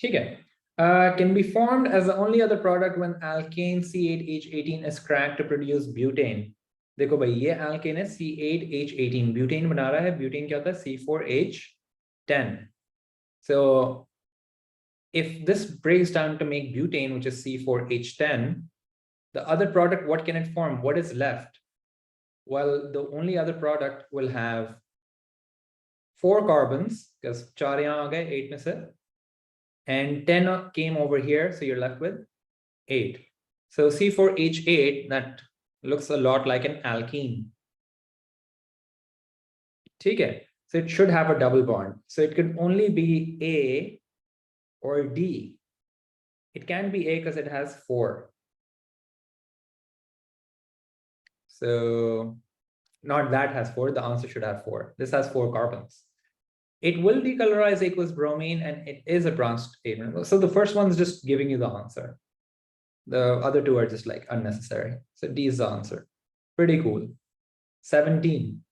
Okay. Can be formed as the only other product when alkane C8H18 is cracked to produce butane. देखो भाई ये alkane है C8H18, butane बना रहा है, butane क्या होता है C4H10. So if this breaks down to make butane, which is C4H10, the other product, what can it form? What is left? Well, the only other product will have 4 carbons, because 4 यहाँ आ गए 8 में से, and 10 came over here, so you're left with 8. So C4H8, that looks a lot like an alkene. Okay, so it should have a double bond. So it could only be A or D. It can be A because it has 4. So not that has 4, the answer should have 4. This has 4 carbons. It will decolorize aqueous bromine and it is a bronze statement. So the first one's just giving you the answer. The other 2 are just like unnecessary. So D is the answer. Pretty cool. 17.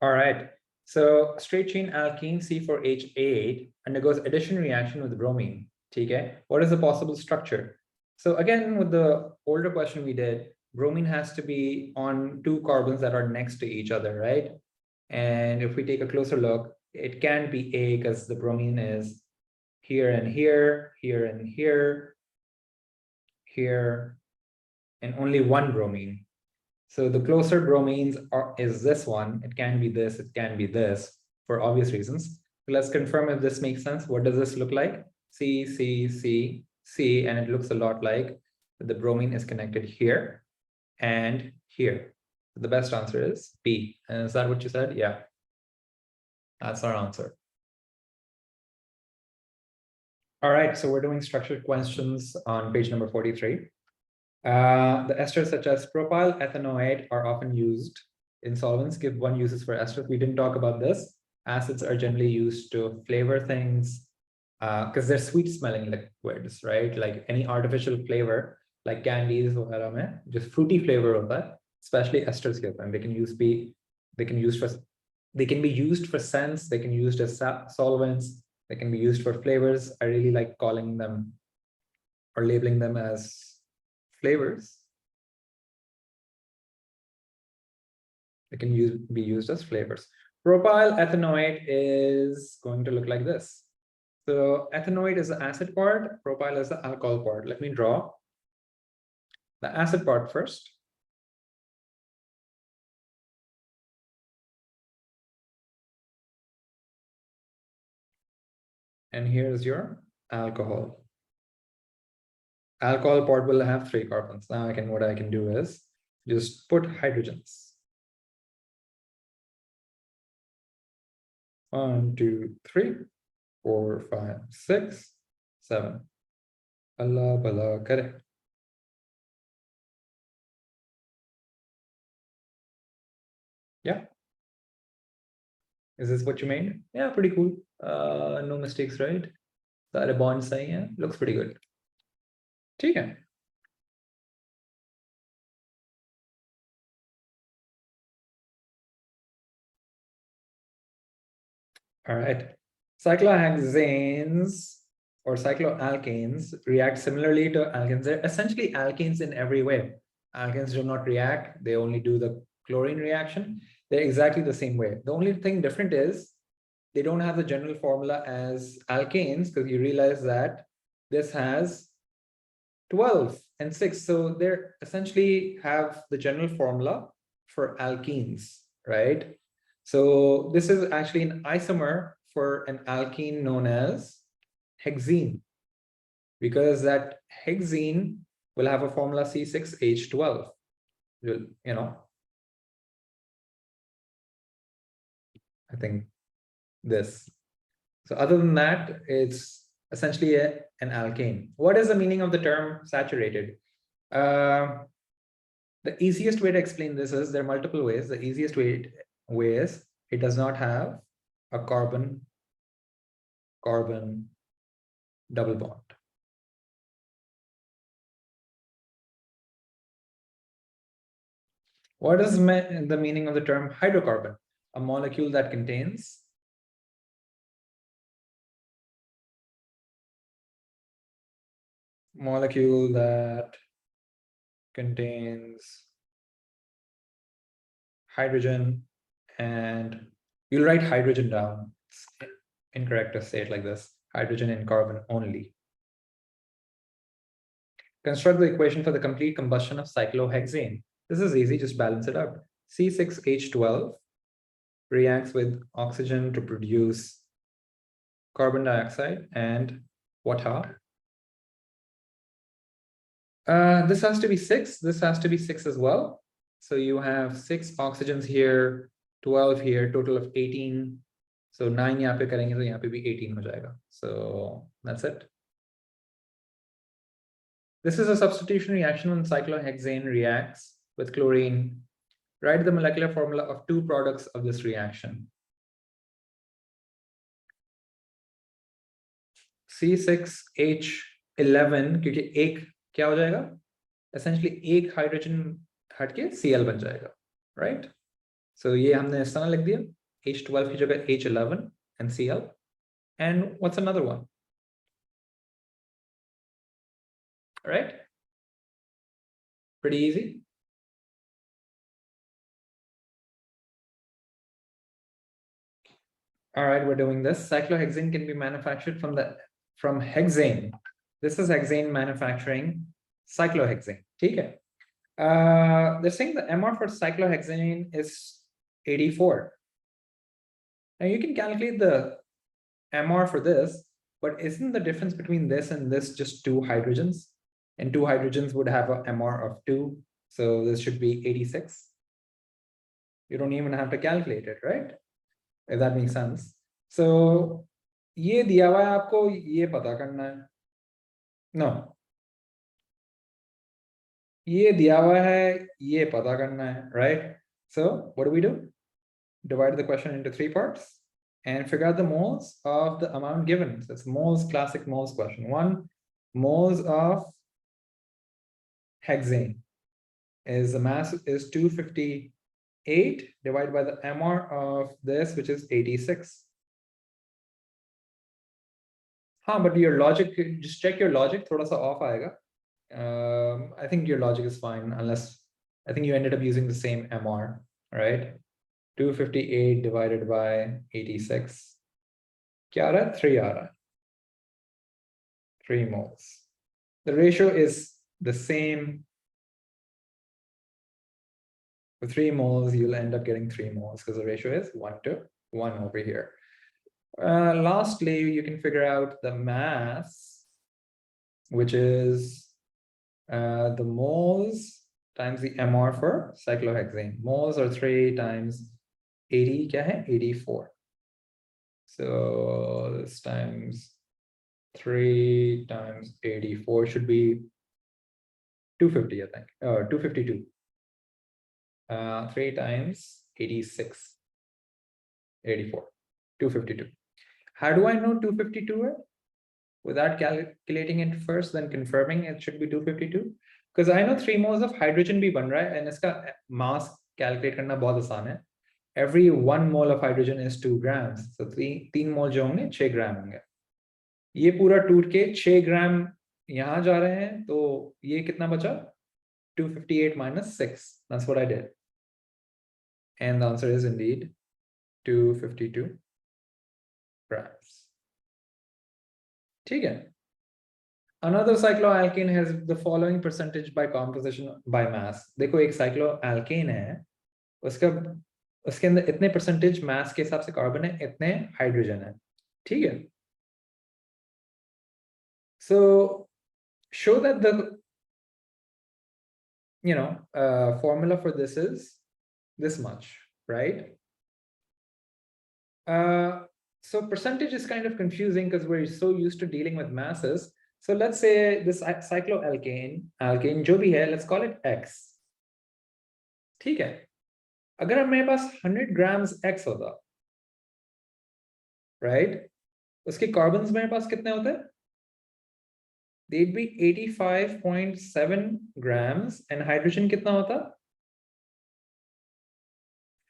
All right. So straight chain alkene C4H8 undergoes addition reaction with bromine. Okay. What is the possible structure? So again, with the older question we did, bromine has to be on 2 carbons that are next to each other, right? And if we take a closer look, it can be A because the bromine is here and here, here and here, here, and only 1 bromine. So the closer bromines is this one. It can be this, it can be this for obvious reasons. Let's confirm if this makes sense. What does this look like? C, C, C, C, and it looks a lot like the bromine is connected here and here. The best answer is B. And is that what you said? Yeah. That's our answer. All right, so we're doing structured questions on page number 43. The esters such as propyl ethanoate are often used in solvents. Give 1 uses for esters. We didn't talk about this. Acids are generally used to flavor things because they're sweet smelling liquids, right? Like any artificial flavor, like candies, just fruity flavor of that, especially esters give them. They can be used for scents. They can be used as solvents. They can be used for flavors. I really like calling them or labeling them as flavors. They can be used as flavors. Propyl ethanoate is going to look like this. So ethanoate is the acid part, propyl is the alcohol part. Let me draw the acid part first. And here's your alcohol. Alcohol part will have 3 carbons. Now what I can do is just put hydrogens. 1, 2, 3, 4, 5, 6, 7. Allah, bala, correct. Yeah. Is this what you made? Yeah, pretty cool. No mistakes, right? The bonds saying, yeah, looks pretty good. Okay. All right. Cyclohexanes or cycloalkanes react similarly to alkenes. They're essentially alkanes in every way. Alkanes do not react. They only do the chlorine reaction. They're exactly the same way. The only thing different is they don't have the general formula as alkanes because you realize that this has 12 and 6. So they're essentially have the general formula for alkenes, right? So this is actually an isomer for an alkene known as hexene, because that hexene will have a formula C6H12. I think this. So other than that, it's essentially an alkane. What is the meaning of the term saturated? The easiest way to explain this is there are multiple ways. The easiest way is it does not have a carbon double bond. What is the meaning of the term hydrocarbon? a molecule that contains hydrogen, and you'll write hydrogen down. It's incorrect to say it like this. Hydrogen and carbon only. Construct the equation for the complete combustion of cyclohexane. This is easy, just balance it out. C6H12 reacts with oxygen to produce carbon dioxide and water. This has to be 6. This has to be 6 as well. So you have 6 oxygens here, 12 here, total of 18. So 9 यहाँ पे करेंगे तो यहाँ पे भी 18 हो जाएगा. So that's it. This is a substitution reaction when cyclohexane reacts with chlorine. Write the molecular formula of 2 products of this reaction. C6H11 क्योंकि एक क्या हो जाएगा? Essentially एक हाइड्रोजन हटके Cl बन जाएगा, right? So ये हमने इस तरह लिख दिया, H12 की जगह H11 and Cl. And what's another one? Right? Pretty easy. All right, we're doing this. Cyclohexane can be manufactured from hexane. This is hexane manufacturing cyclohexane. Okay. They're saying the MR for cyclohexane is 84. Now you can calculate the MR for this, but isn't the difference between this and this just 2 hydrogens? And 2 hydrogens would have a MR of 2. So this should be 86. You don't even have to calculate it, right? If that makes sense. So ये दिया हुआ है आपको, ये पता करना है. No. ये दिया हुआ है, ये पता करना है, right? So what do? Divide the question into 3 parts and figure out the moles of the amount given. So it's moles, classic moles question. 1 moles of hexane is the mass is 258 divided by the MR of this, which is 86. But your logic, just check your logic, thoda sa off aayega. I think your logic is fine, unless I think you ended up using the same MR, right? 258 divided by 86. Kya aa raha hai? 3 aa raha hai. 3 moles. The ratio is the same. For 3 moles, you'll end up getting 3 moles because the ratio is 1 to 1 over here. Lastly, you can figure out the mass, which is the moles times the MR for cyclohexane. Moles are 3 times 80, kya hai? 84. So this times 3 times 84 should be 250, I think. 252. 3 times 86. 84. 252. How do I know 252? Without calculating it first, then confirming it should be 252. Because I know 3 moles of hydrogen bhi ban raha hai, and iska mass calculate karna bahut aasan hai. Every 1 mole of hydrogen is 2 grams. So 3 mole jo honge 6 gram honge. ये पूरा टूट के 6 ग्राम यहाँ जा रहे हैं, तो ये कितना बचा? 258 minus 6. That's what I did. And the answer is indeed 252 grams. ठीक है. Another cycloalkane has the following percentage by composition by mass. देखो एक cycloalkane है, उसके अंदर इतने percentage mass के हिसाब से कार्बन है, इतने हाइड्रोजन है. ठीक है. So show that the formula for this is this much, right? So percentage is kind of confusing because we're so used to dealing with masses. So let's say this cycloalkane, जो भी है, let's call it X. ठीक है. अगर मेरे पास 100 grams X होता, right? उसके carbons मेरे पास कितने होते? They'd be 85.7 grams, and hydrogen कितना होता?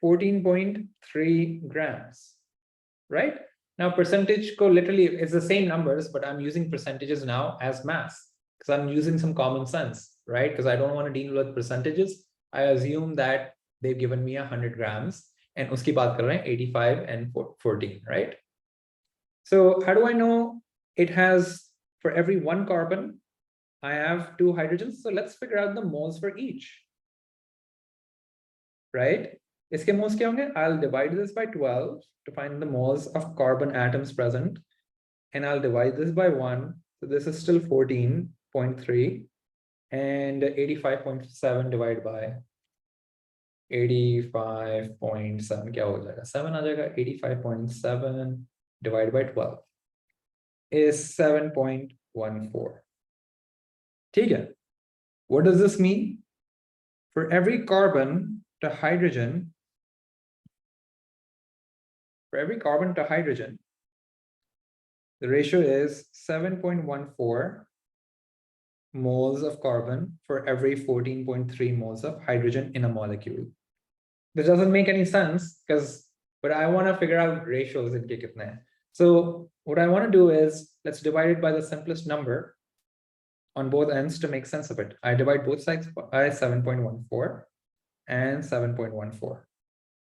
14.3 grams, right? Now percentage co literally is the same numbers, but I'm using percentages now as mass because I'm using some common sense, right? Because I don't want to deal with percentages. I assume that they've given me 100 grams and uski baat kar rahe hain 85 and 14, right? So how do I know it has, for every one carbon, I have two hydrogens? So let's figure out the moles for each, right? Iske moles kya honge? I'll divide this by 12 to find the moles of carbon atoms present, and I'll divide this by 1. So this is still 14.3, and 85.7 divided by 85.7 क्या हो जाएगा? 7 आ जाएगा. 85.7 divided by 12 is 7.14. ठीक है? What does this mean? For every carbon to hydrogen, the ratio is 7.14 moles of carbon for every 14.3 moles of hydrogen in a molecule. This doesn't make any sense but I want to figure out ratios in kitne. So what I want to do is, let's divide it by the simplest number on both ends to make sense of it. I divide both sides by 7.14 and 7.14.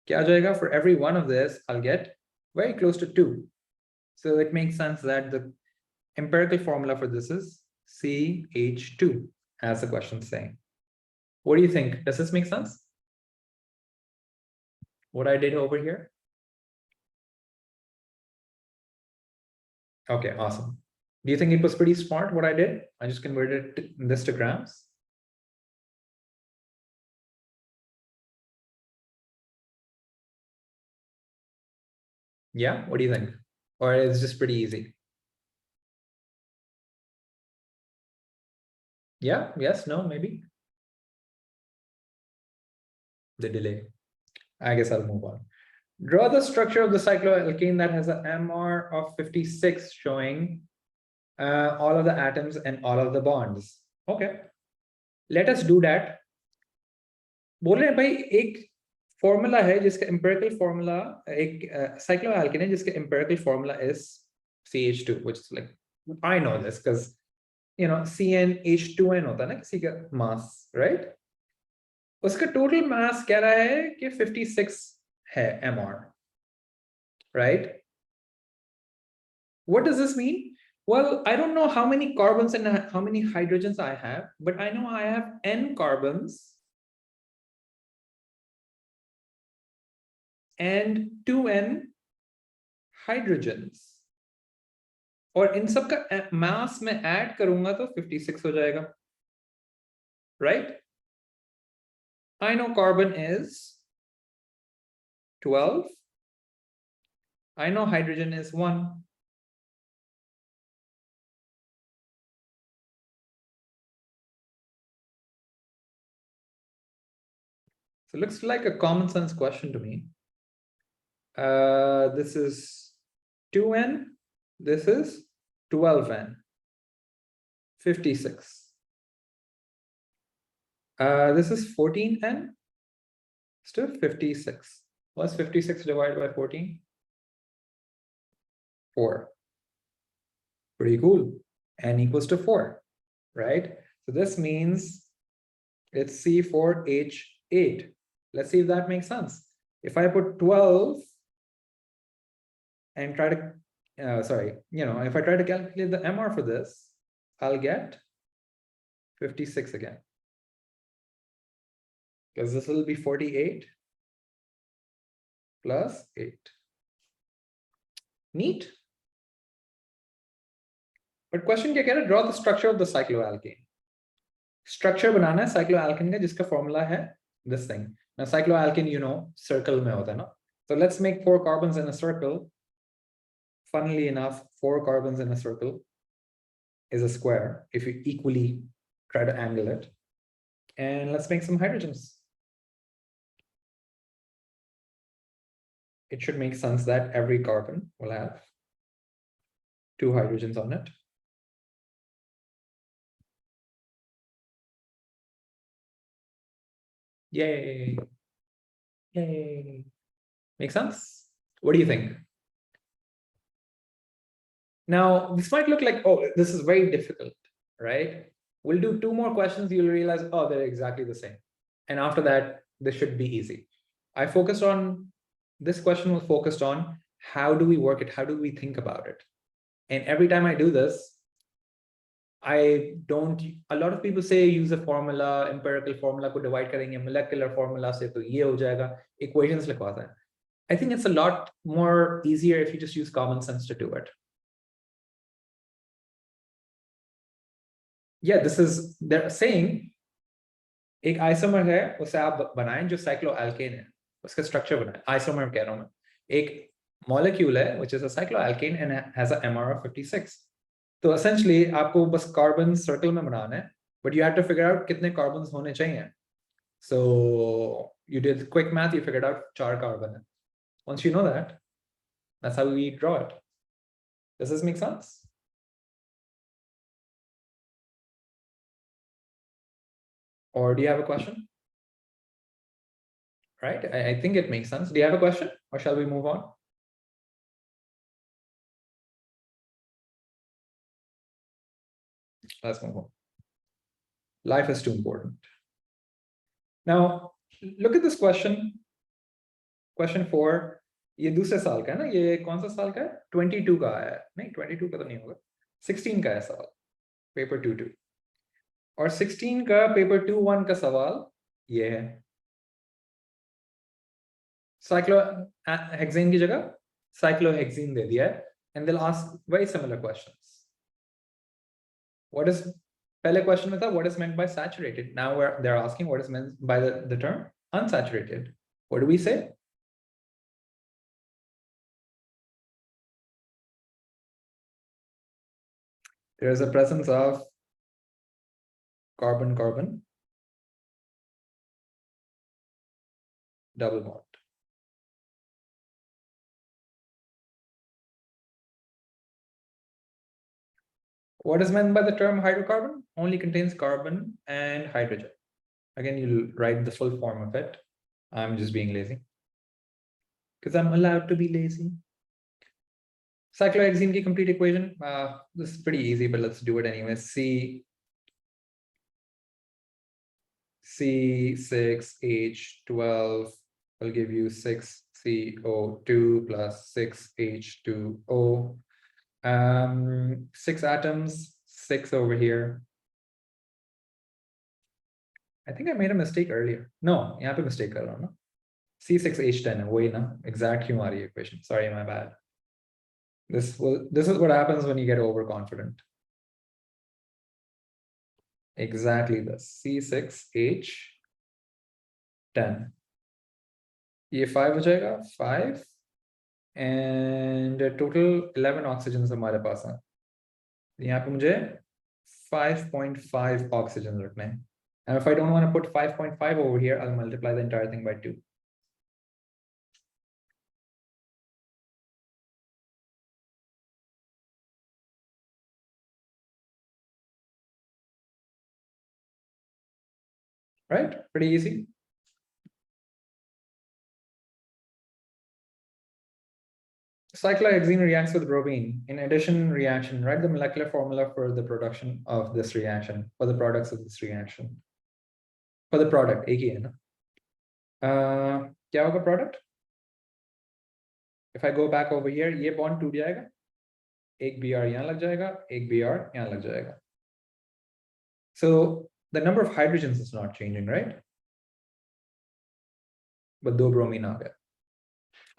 Kya jayega? For every one of this, I'll get very close to 2. So it makes sense that the empirical formula for this is CH2, as the question is saying. What do you think? Does this make sense? What I did over here? Okay, awesome. Do you think it was pretty smart what I did? I just converted this to grams. Yeah, what do you think? Or it's just pretty easy? Yeah, yes, no, maybe. The delay. I guess I'll move on. Draw the structure of the cycloalkane that has an MR of 56 showing all of the atoms and all of the bonds. Okay, let us do that. बोल रहे हैं भाई एक formula है जिसका empirical formula, एक cycloalkane है जिसका empirical formula is CH2, which is like, I know this because you know CnH2n होता है ना किसी का mass, right? उसका total mass कह रहा है कि 56 है MR, right? What does this mean? Well, I don't know how many carbons and how many hydrogens I have, but I know I have n carbons and 2n hydrogens. और इन सब का mass में add करूंगा तो 56 हो जाएगा, right? I know carbon is 12. I know hydrogen is 1. So it looks like a common sense question to me. This is 2n. This is 12n. 56. This is 14n. Still 56. What's 56 divided by 14? 4. Pretty cool. N equals to 4, right? So this means it's C4H8. Let's see if that makes sense. If I put 12 and try to, if I try to calculate the MR for this, I'll get 56 again. Because this will be 48 plus 8. Neat. But question क्या कह रहा है? Draw the structure of the cycloalkane. Structure बनाना है cycloalkane का जिसका formula है this thing. Now cycloalkane, you know, circle में होता है ना. So let's make 4 carbons in a circle. Funnily enough, 4 carbons in a circle is a square if you equally try to angle it. And let's make some hydrogens. It should make sense that every carbon will have 2 hydrogens on it. Yay. Yay. Make sense? What do you think? Now, this might look like, oh, this is very difficult, right? We'll do 2 more questions. You'll realize, oh, they're exactly the same. And after that, this should be easy. This question was focused on how do we work it? How do we think about it? And every time I do this, a lot of people say use a formula, empirical formula को divide करेंगे, molecular formula से तो ये हो जाएगा, equations लिखवाते हैं. I think it's a lot more easier if you just use common sense to do it. Yeah, they're saying एक isomer है, उसे आप बनाएं जो साइक्लोएल्केन है, उसका स्ट्रक्चर बनाएं. आइसोमर कह रहा हूं मैं. एक मॉलिक्यूल है which is a cycloalkane and has a MR of 56. तो essentially आपको बस कार्बन सर्कल में बनाना है, but you have to figure out कितने कार्बन्स होने चाहिए. So you did quick math, you figured out 4 carbon है. Once you know that, that's how we draw it. Does this make sense? Or do you have a question? Right, I think it makes sense. Do you have a question, or shall we move on? Let's move on. Life is too important. Now, look at this question. Question 4. ये दूसरे साल का है ना, ये कौन सा साल का है? 22 का है. नहीं, 22 का तो नहीं होगा. 16 का है सवाल. पेपर 2-2. और 16 का पेपर 2-1 का सवाल ये है. Cyclohexane की जगह cyclohexene दे दिया है, and they'll ask very similar questions. What is पहले question में था what is meant by saturated? Now they're asking what is meant by the term unsaturated. What do we say? There is a presence of carbon-carbon double bond. What is meant by the term hydrocarbon? Only contains carbon and hydrogen. Again, you'll write the full form of it. I'm just being lazy because I'm allowed to be lazy. Cyclohexene की complete equation. This is pretty easy, but let's do it anyway. C6H12 will give you 6CO2 plus 6H2O. 6 atoms, 6 over here. I think I made a mistake earlier. No, यहाँ पे mistake कर रहा हूँ ना. C6H10 है वही ना. Exact क्यों आ रही है equation? Sorry, my bad. This is what happens when you get overconfident. Exactly this. C6H10. ये 5 हो जाएगा. 5 and total 11 oxygens हमारे पास हैं. यहाँ पे मुझे 5.5 oxygens रखने हैं. And if I don't want to put 5.5 over here, I'll multiply the entire thing by 2. Right? Pretty easy. Cyclohexene reacts with bromine. In addition reaction, write the molecular formula for the production of this reaction, for the products of this reaction. For the product, एक ही है ना? क्या होगा product? If I go back over here, ये bond टूट जाएगा. एक Br यहाँ लग जाएगा, एक Br यहाँ लग जाएगा. So the number of hydrogens is not changing, right? But दो bromine आ गया.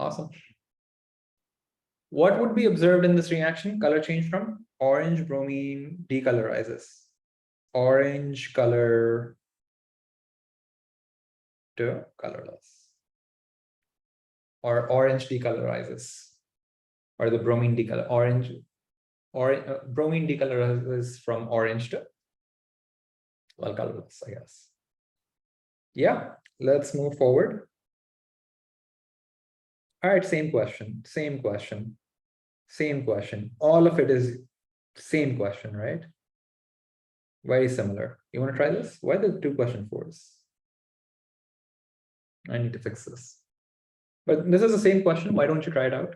Awesome. What would be observed in this reaction? Color change from orange bromine decolorizes. Orange color to colorless. Or orange decolorizes. Or the bromine decolor orange. Or bromine decolorizes from orange to, well, colorless, I guess. Yeah, let's move forward. All right, same question. All of it is same question, right? Very similar. You want to try this? Why the 2 question 4s? I need to fix this. But this is the same question. Why don't you try it out?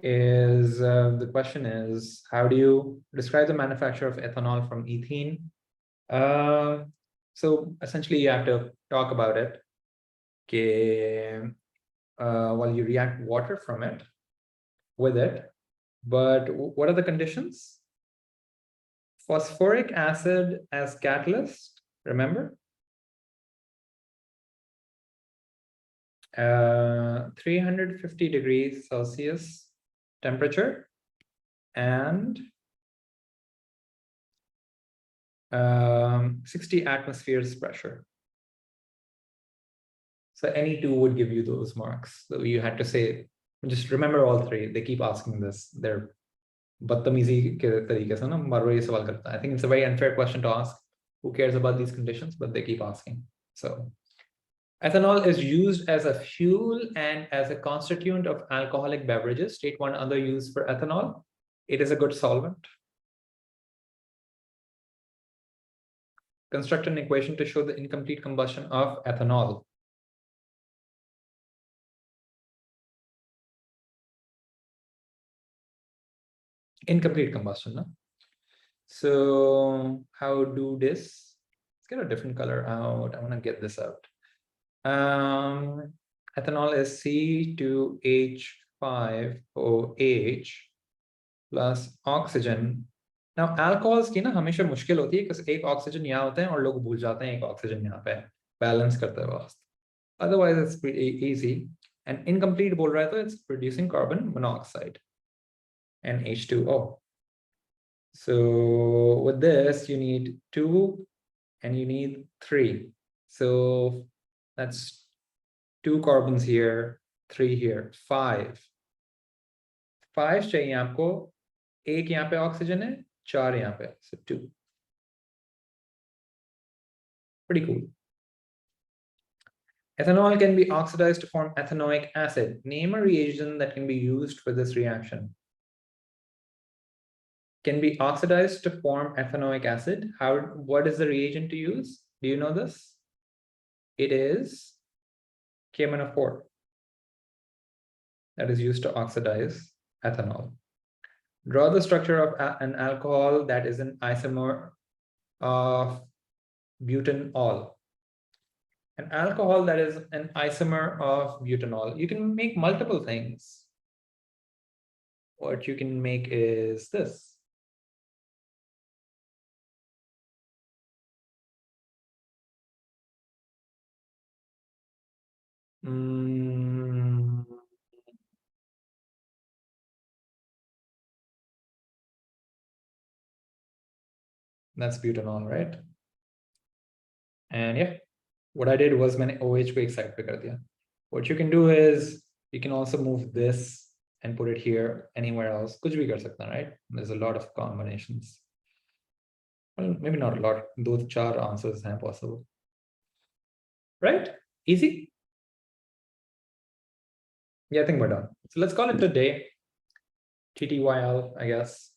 The question is, how do you describe the manufacture of ethanol from ethene? So essentially you have to talk about it. Okay, while you react water from it with it, but what are the conditions? Phosphoric acid as catalyst, remember? 350 degrees Celsius temperature and 60 atmospheres pressure. So any two would give you those marks. So you had to say, just remember all three. They keep asking this. They're बदतमीजी के तरीके से ना बार-बार ये सवाल करता है. I think it's a very unfair question to ask. Who cares about these conditions? But they keep asking. So ethanol is used as a fuel and as a constituent of alcoholic beverages. State one other use for ethanol. It is a good solvent. Construct an equation to show the incomplete combustion of ethanol. Incomplete combustion, no? So how do this? Let's get a different color out. I want to get this out. Ethanol is C2H5OH plus oxygen. Now alcohols की ना हमेशा मुश्किल होती है because एक oxygen यहाँ होते हैं और लोग भूल जाते हैं एक oxygen यहाँ पे balance करते वक्त. Otherwise it's pretty easy. And incomplete बोल रहा है तो it's producing carbon monoxide and H2O. So with this you need 2 and you need 3. So that's 2 carbons here, 3 here, 5. 5 चाहिए आपको, एक यहाँ पे ऑक्सीजन है, 4 यहाँ पे, so 2. Pretty cool. Ethanol can be oxidized to form ethanoic acid. Name a reagent that can be used for this reaction. Can be oxidized to form ethanoic acid. What is the reagent to use? Do you know this? It is KMnO4 that is used to oxidize ethanol. Draw the structure of an alcohol that is an isomer of butanol. An alcohol that is an isomer of butanol. You can make multiple things. What you can make is this. That's butanol, right? And yeah, what I did was मैंने OH को एक side पे कर दिया. What you can do is you can also move this and put it here anywhere else. कुछ भी कर सकता है, right? There's a lot of combinations. Well, maybe not a lot. 2-4 answers हैं possible. Right? Easy? Yeah, I think we're done. So let's call it a day. TTYL, I guess.